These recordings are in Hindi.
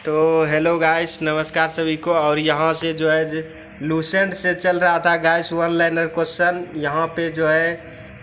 तो हेलो गाइस, नमस्कार सभी को। और यहाँ से जो है लूसेंट से चल रहा था गाइस वन लाइनर क्वेश्चन। यहाँ पे जो है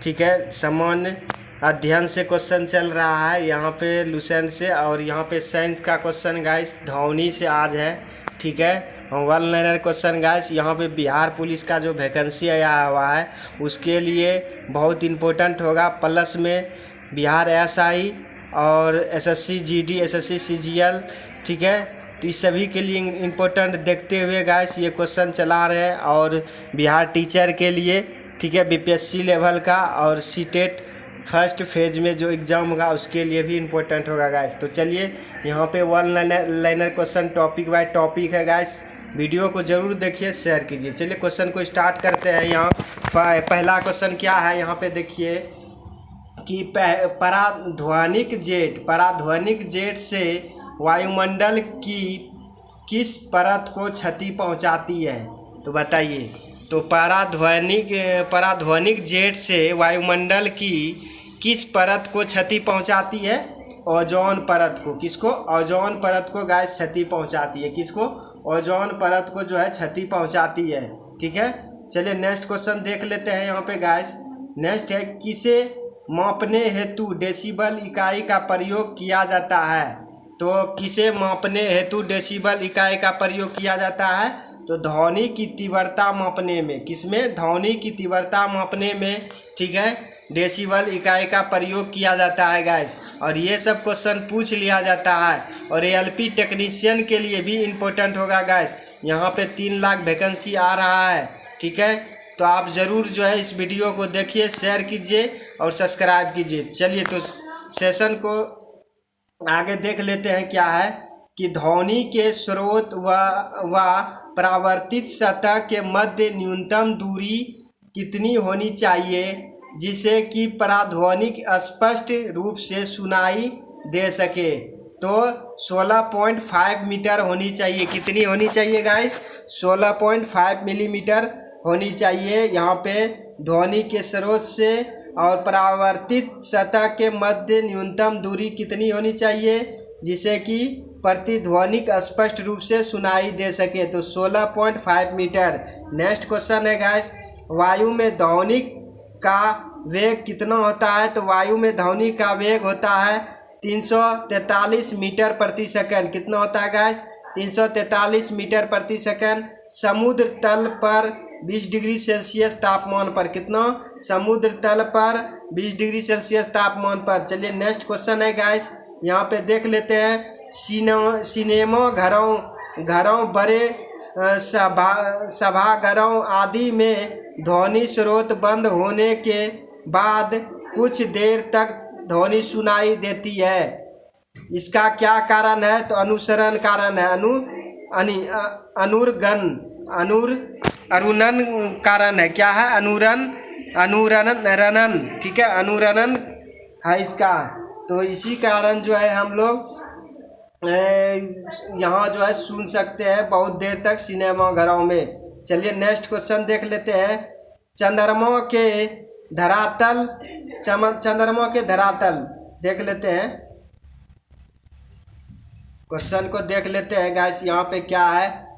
ठीक है सामान्य अध्ययन से क्वेश्चन चल रहा है यहाँ पे लूसेंट से। और यहाँ पे साइंस का क्वेश्चन गाइस ध्वनि से आज है, ठीक है। वन लाइनर क्वेश्चन गाइस यहाँ पे बिहार पुलिस का जो वैकेंसी आया हुआ है उसके लिए बहुत इम्पोर्टेंट होगा। प्लस में बिहार एसआई और एसएससी जीडी, एसएससी सीजीएल, ठीक है। तो इस सभी के लिए इम्पोर्टेंट देखते हुए गाइस ये क्वेश्चन चला रहे हैं। और बिहार टीचर के लिए, ठीक है, बीपीएससी लेवल का और सीटेट फर्स्ट फेज में जो एग्ज़ाम होगा उसके लिए भी इम्पोर्टेंट होगा गाइस। तो चलिए यहाँ पे one liner question topic by topic है गाइस। वीडियो को ज़रूर देखिए, शेयर कीजिए। चलिए क्वेश्चन को स्टार्ट करते हैं। यहाँ पहला क्वेश्चन क्या है, यहाँ पे देखिए कि पराध्वनिक जेट से वायुमंडल की किस परत को क्षति पहुंचाती है, तो बताइए। तो पराध्वनिक जेट से वायुमंडल की किस परत को क्षति पहुंचाती है? ओजोन परत को। किसको? ओजोन परत को गाइस क्षति पहुंचाती है। किसको? ओजोन परत को जो है क्षति पहुंचाती है, ठीक है। चलिए नेक्स्ट क्वेश्चन देख लेते हैं यहाँ पे गाइस। नेक्स्ट है, किसे मापने हेतु डेसिबल इकाई का प्रयोग किया जाता है? तो किसे मापने हेतु डेसिबल इकाई का प्रयोग किया जाता है? तो ध्वनि की तीव्रता मापने में। किसमें? ध्वनि की तीव्रता मापने में, ठीक है, डेसिबल इकाई का प्रयोग किया जाता है गाइस। और ये सब क्वेश्चन पूछ लिया जाता है। और एएलपी टेक्नीशियन के लिए भी इम्पोर्टेंट होगा गाइस। यहाँ पे 3 लाख वैकेंसी आ रहा है, ठीक है। तो आप ज़रूर जो है इस वीडियो को देखिए, शेयर कीजिए और सब्सक्राइब कीजिए। चलिए तो सेशन को आगे देख लेते हैं। क्या है कि ध्वनि के स्रोत व परावर्तित सतह के मध्य न्यूनतम दूरी कितनी होनी चाहिए जिसे कि पराध्वनिक स्पष्ट रूप से सुनाई दे सके? तो 16.5 मीटर होनी चाहिए। कितनी होनी चाहिए गाइस? 16.5 मिलीमीटर होनी चाहिए। यहाँ पे ध्वनि के स्रोत से और परावर्तित सतह के मध्य न्यूनतम दूरी कितनी होनी चाहिए जिसे कि प्रतिध्वनिक स्पष्ट रूप से सुनाई दे सके? तो 16.5 मीटर। नेक्स्ट क्वेश्चन है गाइस, वायु में ध्वनि का वेग कितना होता है? तो वायु में ध्वनि का वेग होता है 343 मीटर प्रति सेकंड। कितना होता है गाइस? 343 मीटर प्रति सेकंड। समुद्र तल पर 20 डिग्री सेल्सियस तापमान पर। कितना? समुद्र तल पर 20 डिग्री सेल्सियस तापमान पर। चलिए नेक्स्ट क्वेश्चन है गाइस, यहाँ पे देख लेते हैं। सिनेमा घरों बड़े सभागारों आदि में ध्वनि स्रोत बंद होने के बाद कुछ देर तक ध्वनि सुनाई देती है। इसका क्या कारण है? तो अनुसरण कारण है। अनुरणन कारण है। क्या है? अनुरणन, ठीक है, अनुरणन है इसका। तो इसी कारण जो है हम लोग यहाँ जो है सुन सकते हैं बहुत देर तक सिनेमा घरों में। चलिए नेक्स्ट क्वेश्चन देख लेते हैं। चंद्रमा के धरातल देख लेते हैं। क्वेश्चन को देख लेते हैं गाइस। यहाँ पे क्या है?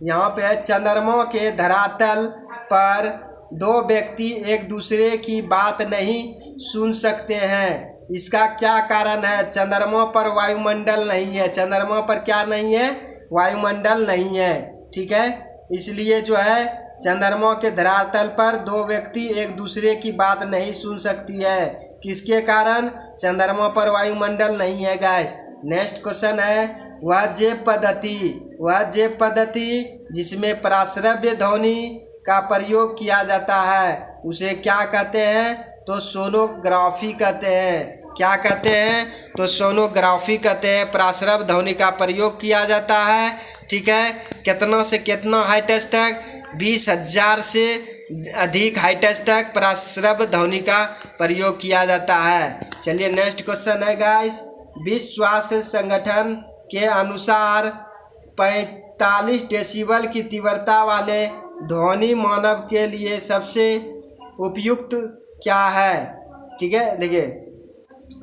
यहाँ पे है, चंद्रमा के धरातल पर 2 व्यक्ति एक दूसरे की बात नहीं सुन सकते हैं। इसका क्या कारण है? चंद्रमा पर वायुमंडल नहीं है। चंद्रमा पर क्या नहीं है? वायुमंडल नहीं है, ठीक है। इसलिए जो है चंद्रमा के धरातल पर 2 व्यक्ति एक दूसरे की बात नहीं सुन सकती है। किसके कारण? चंद्रमा पर वायुमंडल नहीं है गाइस। नेक्स्ट क्वेश्चन है, वह जेब पद्धति जिसमें पराश्रव्य ध्वनि का प्रयोग किया जाता है उसे क्या कहते हैं? तो सोनोग्राफी कहते हैं। क्या कहते हैं? तो सोनोग्राफी कहते हैं। पराश्रव्य ध्वनि का प्रयोग किया जाता है, ठीक है। कितना से कितना हाइटेज तक? 20,000 से अधिक हाइटेज तक पराश्रव्य ध्वनि का प्रयोग किया जाता है। चलिए नेक्स्ट क्वेश्चन है गाइस, विश्व स्वास्थ्य संगठन के अनुसार 45 डेसिबल की तीव्रता वाले ध्वनि मानव के लिए सबसे उपयुक्त क्या है? ठीक है, देखिए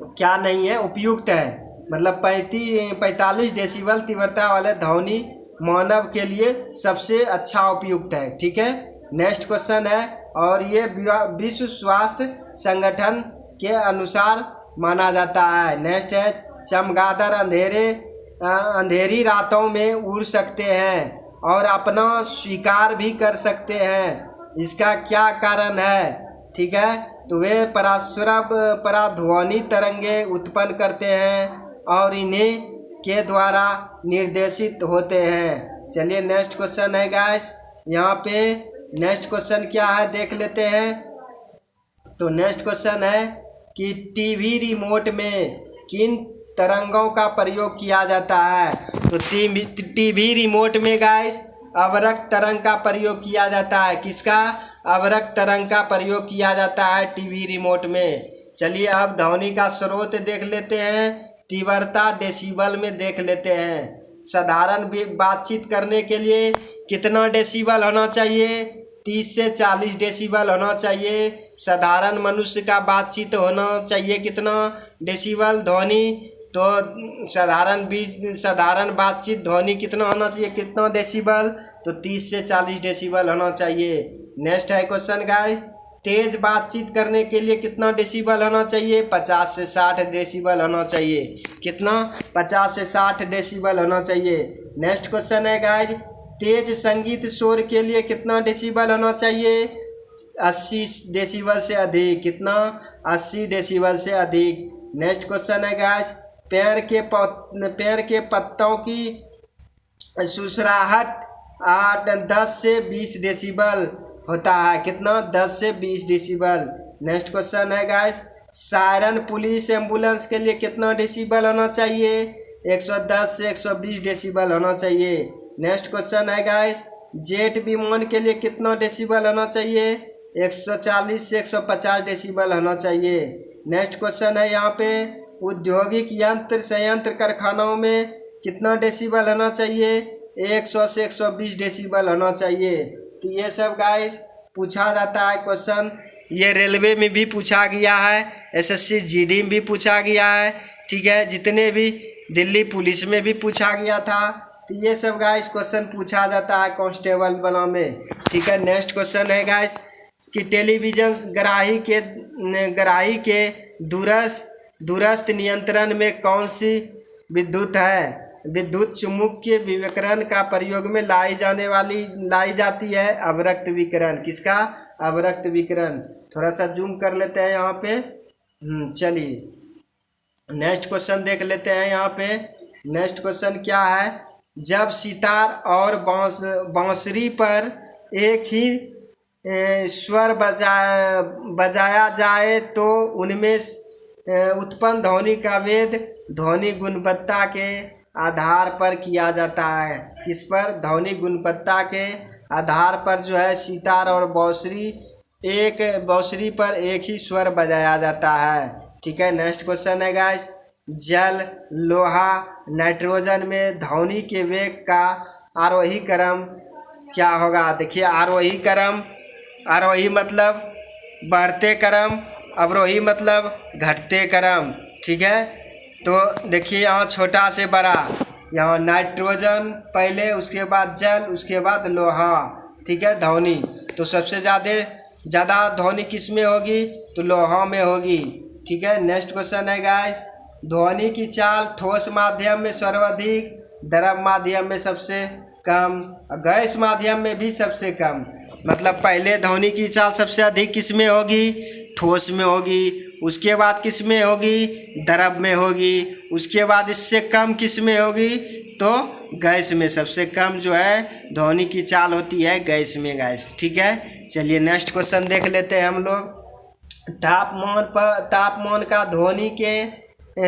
क्या नहीं है, उपयुक्त है। मतलब 45 डेसिबल तीव्रता वाले ध्वनि मानव के लिए सबसे अच्छा उपयुक्त है। ठीक है, नेक्स्ट क्वेश्चन है, और ये विश्व स्वास्थ्य संगठन के अनुसार माना जाता है। नेक्स्ट है, चमगादड़ अंधेरी रातों में उड़ सकते हैं और अपना शिकार भी कर सकते हैं, इसका क्या कारण है? ठीक है, तो वे पराध्वनि तरंगे उत्पन्न करते हैं और इन्हीं के द्वारा निर्देशित होते हैं। चलिए नेक्स्ट क्वेश्चन है गाइस, यहाँ पे नेक्स्ट क्वेश्चन क्या है देख लेते हैं। तो नेक्स्ट क्वेश्चन है कि टीवी रिमोट में किन तरंगों का प्रयोग किया जाता है? तो टीवी रिमोट में गाइस अवरक्त तरंग का प्रयोग किया जाता है। किसका? अवरक्त तरंग का प्रयोग किया जाता है टीवी रिमोट में। चलिए अब ध्वनि का स्रोत देख लेते हैं, तीव्रता डेसिबल में देख लेते हैं। साधारण बातचीत करने के लिए कितना डेसिबल होना चाहिए? 30 से 40 डेसिबल होना चाहिए। साधारण मनुष्य का बातचीत होना चाहिए कितना डेसिबल ध्वनि? तो साधारण बातचीत ध्वनि कितना होना चाहिए, कितना डेसिबल? तो 30 से 40 डेसिबल होना चाहिए। नेक्स्ट है क्वेश्चन गाइस, तेज बातचीत करने के लिए कितना डेसिबल होना चाहिए? 50 से 60 डेसिबल होना चाहिए। कितना? 50 से 60 डेसिबल होना चाहिए। नेक्स्ट क्वेश्चन है गाइस, तेज संगीत शोर के लिए कितना डेसिबल होना चाहिए? 80 डेसिबल से अधिक। कितना? 80 डेसिबल से अधिक। नेक्स्ट क्वेश्चन है गाइस, पेड़ के पत्तों की सुसराहट 10 से 20 डेसिबल होता है। कितना? 10 से 20 डेसिबल। नेक्स्ट क्वेश्चन है गाइस, सायरन पुलिस एम्बुलेंस के लिए कितना डेसिबल होना चाहिए? 110 से 120 डेसिबल होना चाहिए। नेक्स्ट क्वेश्चन है गाइस, जेट विमान के लिए कितना डेसिबल होना चाहिए? 140 से 150 डेसिबल होना चाहिए। नेक्स्ट क्वेश्चन है यहाँ पे, औद्योगिक यंत्र संयंत्र कारखानों में कितना डेसिबल होना चाहिए? 100 से 120 डेसिबल होना चाहिए। तो ये सब गाइस पूछा जाता है क्वेश्चन। ये रेलवे में भी पूछा गया है, एसएससी जीडी में भी पूछा गया है। ठीक है, जितने भी दिल्ली पुलिस में भी पूछा गया था। तो ये सब गाइस क्वेश्चन पूछा जाता है कांस्टेबल बना में। ठीक है, नेक्स्ट क्वेश्चन है गाइस कि टेलीविजन ग्राही के दूरस्थ नियंत्रण में कौन सी विद्युत है? विद्युत चुम्बकीय विकिरण का प्रयोग में लाई जाती है अवरक्त विकिरण। किसका? अवरक्त विकिरण। थोड़ा सा जूम कर लेते हैं यहाँ पे। चलिए नेक्स्ट क्वेश्चन देख लेते हैं यहाँ पे। नेक्स्ट क्वेश्चन क्या है, जब सितार और बांसुरी पर एक ही स्वर बजाया जाए तो उनमें उत्पन्न ध्वनि का वेद ध्वनि गुणवत्ता के आधार पर किया जाता है। किस पर? ध्वनि गुणवत्ता के आधार पर जो है सितार और बांसुरी पर एक ही स्वर बजाया जाता है। ठीक है, नेक्स्ट क्वेश्चन है गाइस, जल, लोहा, नाइट्रोजन में ध्वनि के वेग का आरोही क्रम क्या होगा? देखिए, आरोही मतलब बढ़ते क्रम, अवरोही मतलब घटते क्रम। ठीक है, तो देखिए यहाँ छोटा से बड़ा, यहाँ नाइट्रोजन पहले, उसके बाद जल, उसके बाद लोहा। ठीक है, ध्वनि तो सबसे ज़्यादा ध्वनि किस में होगी? तो लोहा में होगी। ठीक है, नेक्स्ट क्वेश्चन है गाइस, ध्वनि की चाल ठोस माध्यम में सर्वाधिक, द्रव माध्यम में सबसे कम, गैस माध्यम में भी सबसे कम। मतलब पहले ध्वनि की चाल सबसे अधिक किस में होगी? ठोस में होगी। उसके बाद किस में होगी? द्रव में होगी। उसके बाद इससे कम किस में होगी? तो गैस में। सबसे कम जो है ध्वनि की चाल होती है गैस में गाइस। ठीक है, चलिए नेक्स्ट क्वेश्चन देख लेते हैं हम लोग। तापमान का ध्वनि के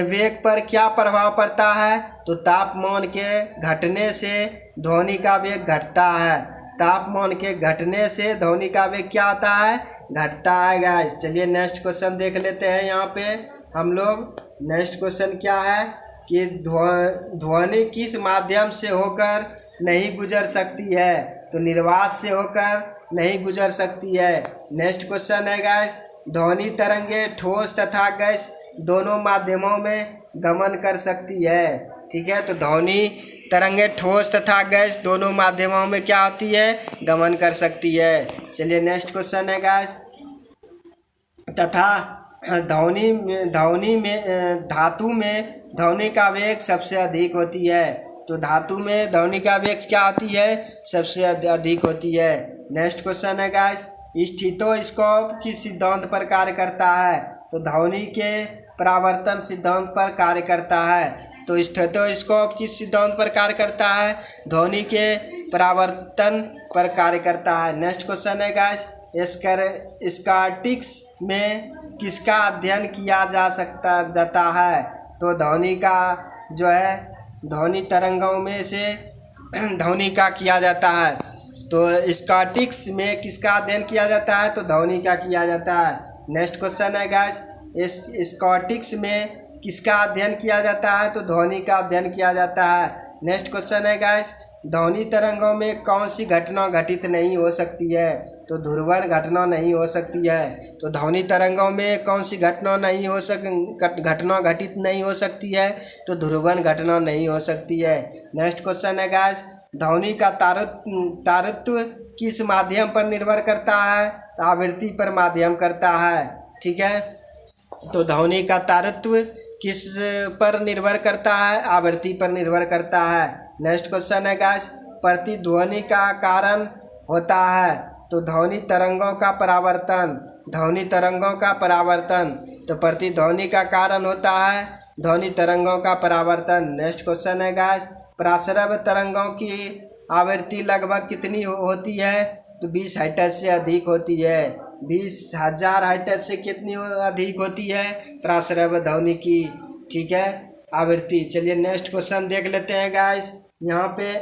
वेग पर क्या प्रभाव पड़ता है? तो तापमान के घटने से ध्वनि का वेग घटता है। तापमान के घटने से ध्वनि का वेग क्या होता है? घटता है गाइस। चलिए नेक्स्ट क्वेश्चन देख लेते हैं यहाँ पे हम लोग। नेक्स्ट क्वेश्चन क्या है कि ध्वनि किस माध्यम से होकर नहीं गुजर सकती है? तो निर्वात से होकर नहीं गुजर सकती है। नेक्स्ट क्वेश्चन है गाइस, ध्वनि तरंगे ठोस तथा गैस दोनों माध्यमों में गमन कर सकती है। ठीक है, तो ध्वनि तरंगे ठोस तथा गैस दोनों माध्यमों में क्या होती है, गमन कर सकती है। चलिए नेक्स्ट क्वेश्चन है गैस, तथा ध्वनि में धातु में ध्वनि का वेग सबसे अधिक होती है। तो धातु में ध्वनि का वेग क्या होती है, सबसे अधिक होती है। नेक्स्ट क्वेश्चन है गाइस, स्टेथोस्कोप किस सिद्धांत पर कार्य करता है। तो ध्वनि के परावर्तन सिद्धांत पर कार्य करता है। तो स्टेथोस्कोप किस सिद्धांत पर कार्य करता है, ध्वनि के परावर्तन पर कार्य करता है। नेक्स्ट क्वेश्चन है गाइस, स्टैटिक्स में किसका अध्ययन किया जाता है। तो ध्वनि का जो है ध्वनि तरंगों में से ध्वनि का किया जाता है। तो स्टैटिक्स में किसका अध्ययन किया जाता है, तो ध्वनि का किया जाता है। नेक्स्ट क्वेश्चन है गाइस, स्टैटिक्स में किसका अध्ययन किया जाता है, तो ध्वनि का अध्ययन किया जाता है। नेक्स्ट क्वेश्चन है गाइस, ध्वनि तरंगों में कौन सी घटना घटित नहीं हो सकती है। तो ध्रुवण घटना नहीं हो सकती है। तो ध्वनि तरंगों में कौन सी घटना घटित नहीं हो सकती है, तो ध्रुवण घटना नहीं हो सकती है। नेक्स्ट क्वेश्चन है गाइस, ध्वनि का तारतम्य किस माध्यम पर निर्भर करता है, तो आवृत्ति पर माध्यम करता है। ठीक है, तो ध्वनि का तारतम्य किस पर निर्भर करता है, आवृत्ति पर निर्भर करता है। नेक्स्ट क्वेश्चन है गाइस, प्रतिध्वनि का कारण होता है। तो ध्वनि तरंगों का परावर्तन, ध्वनि तरंगों का परावर्तन। तो प्रतिध्वनि का कारण होता है ध्वनि तरंगों का परावर्तन। नेक्स्ट क्वेश्चन है गाइस, प्रसरव तरंगों की आवृत्ति लगभग कितनी होती है, तो 20 हर्ट्ज से अधिक होती है। 20,000 हर्ट्ज से कितनी अधिक होती है, प्रसरव ध्वनि की। ठीक है, आवृत्ति। चलिए नेक्स्ट क्वेश्चन देख लेते हैं गाइस। यहाँ पे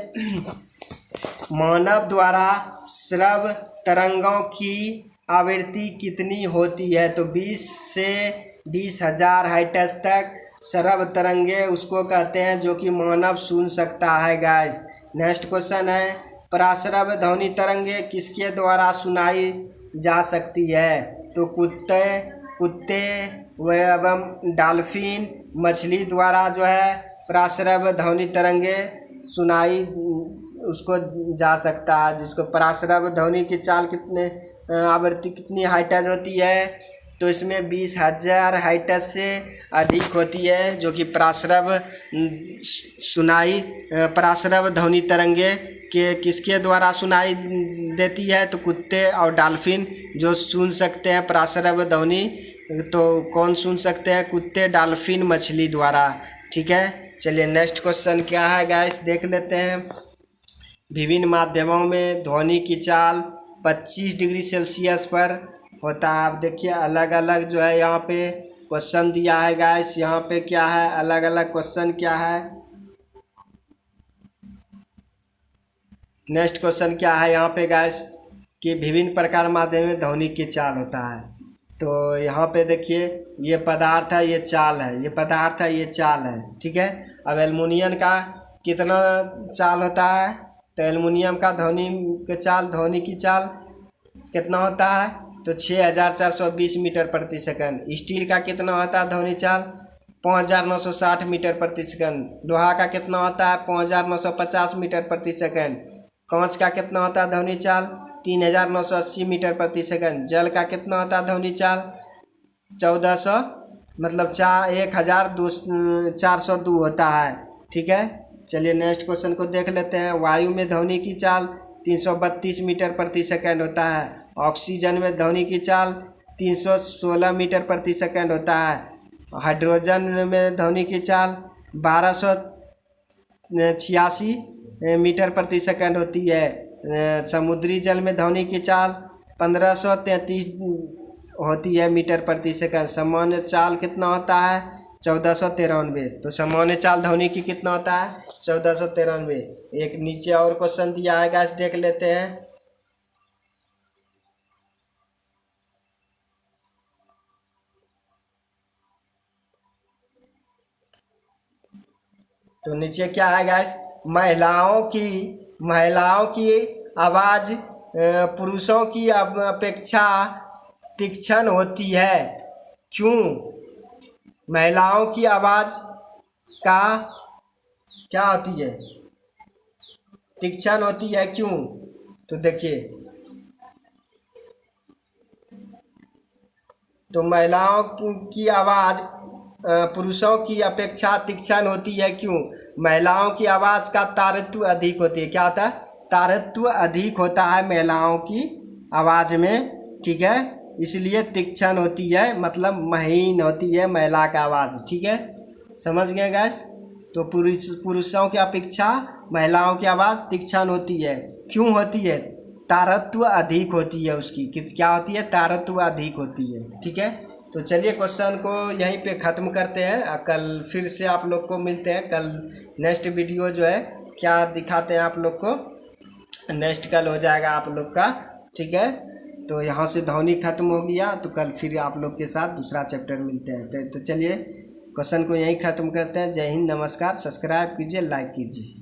मानव द्वारा श्रव तरंगों की आवृत्ति कितनी होती है, तो 20 से 20,000 हर्ट्ज तक श्रव तरंगे उसको कहते हैं जो कि मानव सुन सकता है गाइस। नेक्स्ट क्वेश्चन है, प्रसरव ध्वनि तरंगे किसके द्वारा सुनाई जा सकती है। तो कुत्ते एवं डॉल्फिन मछली द्वारा जो है प्रसरव ध्वनि तरंगे सुनाई उसको जा सकता है। जिसको प्रसरव ध्वनि की चाल कितने आवृत्ति कितनी हर्ट्ज होती है, तो इसमें 20,000 हर्ट्ज से अधिक होती है, जो कि प्रसरव ध्वनि तरंगे के किसके द्वारा सुनाई देती है, तो कुत्ते और डॉल्फिन जो सुन सकते हैं प्रसरव ध्वनि। तो कौन सुन सकते हैं, कुत्ते, डॉल्फिन, मछली द्वारा। ठीक है, चलिए नेक्स्ट क्वेश्चन क्या है गाइस देख लेते हैं। विभिन्न माध्यमों में ध्वनि की चाल 25 डिग्री सेल्सियस पर होता है। आप देखिए अलग अलग जो है यहाँ पे क्वेश्चन दिया है गाइस। यहाँ पे क्या है, अलग अलग क्वेश्चन क्या है। नेक्स्ट क्वेश्चन क्या है यहाँ पे गाइस, कि विभिन्न प्रकार माध्यम में ध्वनि की चाल होता है। तो यहाँ पे देखिए ये पदार्थ है, ये चाल है, ये पदार्थ है, ये चाल है। ठीक है, अब एल्युमिनियम का कितना चाल होता है, तो एल्युमिनियम का ध्वनि की चाल कितना होता है, तो 6,420 मीटर प्रति सेकंड। स्टील का कितना होता है ध्वनि चाल, 5,960 मीटर प्रति सेकंड। लोहा का कितना होता है, 5,950 मीटर प्रति सेकंड। कांच का कितना होता है ध्वनि चाल, 3,980 मीटर प्रति सेकंड। जल का कितना होता है ध्वनि चाल, 1,402 मतलब 1,402 होता है। ठीक है, चलिए नेक्स्ट क्वेश्चन को देख लेते हैं। वायु में ध्वनि की चाल 332 मीटर प्रति सेकंड होता है। ऑक्सीजन में ध्वनि की चाल 316 मीटर प्रति सेकंड होता है। हाइड्रोजन में ध्वनि की चाल 1286 मीटर प्रति सेकंड होती है। समुद्री जल में ध्वनि की चाल 1533 होती है मीटर प्रति सेकंड। सामान्य चाल कितना होता है, 1493। तो सामान्य चाल ध्वनि की कितना होता है, 1493। एक नीचे और क्वेश्चन दिया है गाइस, देख लेते हैं। तो नीचे क्या है गाइस, महिलाओं की आवाज़ पुरुषों की अपेक्षा तीक्ष्ण होती है, क्यों। महिलाओं की आवाज़ का क्या होती है, तीक्ष्ण होती है, क्यों? तो देखिए, तो महिलाओं की आवाज़ पुरुषों की अपेक्षा तीक्ष्ण होती है, क्यों? महिलाओं की आवाज़ का तारतम्य अधिक होती है। क्या होता है? तारतम्य अधिक होता है महिलाओं की आवाज़ में, ठीक है, इसलिए तीक्ष्ण होती है, मतलब महीन होती है महिला की आवाज़, ठीक है, समझ गए गाइस? तो पुरुषों की अपेक्षा महिलाओं की आवाज़ तीक्ष्ण होती है, क्यों होती है? तारतम्य अधिक होती है उसकी, क्या होती है? तारतम्य अधिक होती है, ठीक है। तो चलिए क्वेश्चन को यहीं पे ख़त्म करते हैं, कल फिर से आप लोग को मिलते हैं। कल नेक्स्ट वीडियो जो है क्या दिखाते हैं आप लोग को, नेक्स्ट कल हो जाएगा आप लोग का, ठीक है। तो यहाँ से ध्वनि खत्म हो गया, तो कल फिर आप लोग के साथ दूसरा चैप्टर मिलते हैं। तो चलिए क्वेश्चन को यहीं ख़त्म करते हैं। जय हिंद, नमस्कार, सब्सक्राइब कीजिए, लाइक कीजिए।